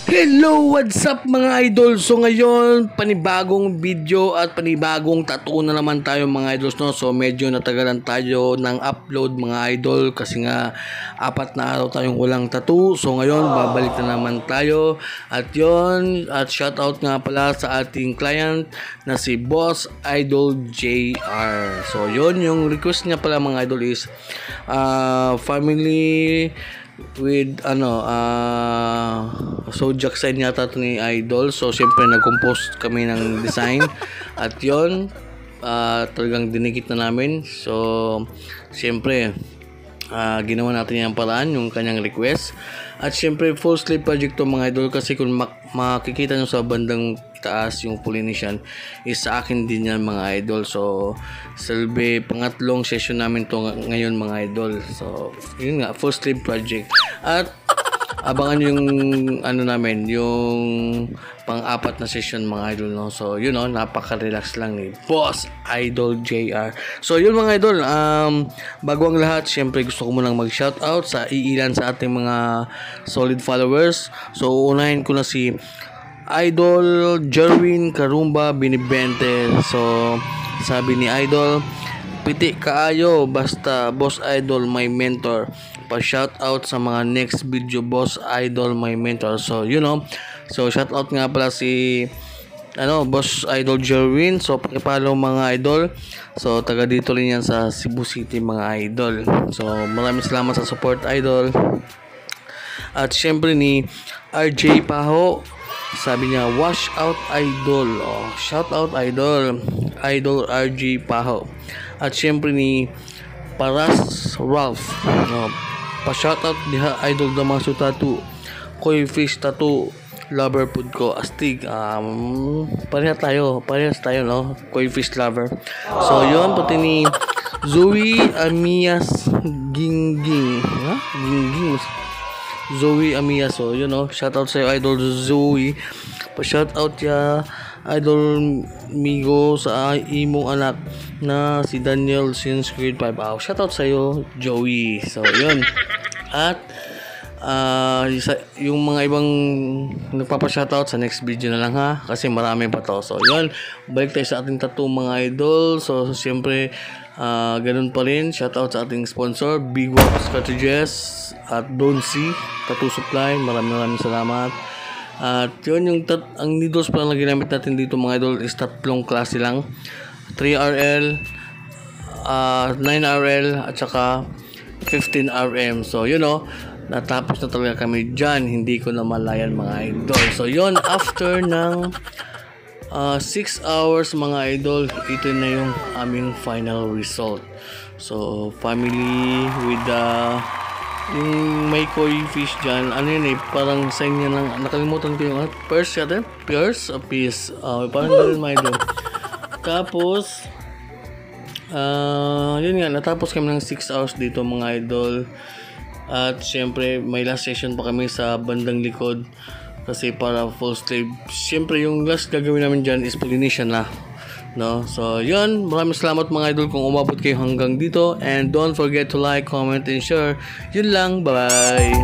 Hello, what's up mga idol? So ngayon, panibagong video at panibagong tattoo na naman tayo mga idols, no? So medyo natagalan tayo ng upload mga idol kasi nga 4 na araw tayong walang tattoo. So ngayon, babalik na naman tayo. At yon, at shoutout nga pala sa ating client na si Boss Idol JR. So yon, yung request niya pala mga idol is family with zodiac sign yata ito ni Idol. So syempre nag-compose kami ng design at yon, talagang dinikit na namin. So syempre ginawa natin yung paraan, yung kanyang request. At syempre full sleeve project to mga idol, kasi kung makikita nyo sa bandang taas yung Polynesian is sa akin din yan mga idol. So salbe pangatlong session namin to ngayon mga idol. So yun nga, full sleeve project. At abangan yung namin, yung pang-4 na session mga idol, no. So yun, no, napaka-relax lang ni Boss Idol JR. So yun mga idol, bago ang lahat, syempre gusto ko munang mag-shoutout sa iilan sa ating mga solid followers. So unahin ko na si Idol Jerwin Karumba Binibente. So sabi ni Idol, piti kaayo basta Boss Idol my mentor. Pa-shoutout sa mga next video, Boss Idol my mentor. So you know, so shoutout nga pala si Boss Idol Jerwin. So paki-follow mga idol. So taga dito rin yan sa Cebu City mga idol. So maraming salamat sa support idol. At syempre ni RJ Paho, sabi niya wash out idol. Shout out idol RJ Paho. At syempre ni Paras Ralph, pa-shoutout diha idol Damaso Tattoo, Koi Fish Tattoo lover pud ko astig. Parehas tayo, no, Koi Fish lover. So yon, pati ni Zoe Amias Gingging, Zoe Amias. So you know, shoutout sa iyo idol Zoe. Pa-shoutout ya idol Migo sa imong anak na si Daniel since grade 5. Shoutout sa iyo Joey. So yun. At yung mga ibang nagpapa-shoutout sa next video na lang ha, kasi marami pa to. So yun, balik tayo sa ating tattoo mga idol. So siyempre ganun pa rin, shoutout sa ating sponsor Big Wap Strategies at Don't See Tattoo Supply. Maraming salamat. At yun, yung ang needles pa lang ginamit natin dito mga idol is 3 klase lang, 3RL, 9RL at saka 15RM. So you know, natapos na talaga kami dyan, hindi ko na malayan mga idol. So yun, after ng 6 hours mga idol, ito na yung aming final result. So family with yung may koi fish dyan, parang sign niya lang, nakalimutan ko yung Pierce, a piece, parang gano'n mga idol. Tapos yun nga, natapos kami ng 6 hours dito mga idol. At syempre may last session pa kami sa bandang likod, kasi para full sleeve. Syempre yung last gagawin namin dyan is Polynesian na, no? So yun, maraming salamat mga idol kung umabot kayo hanggang dito, and don't forget to like, comment and share. Yun lang, bye.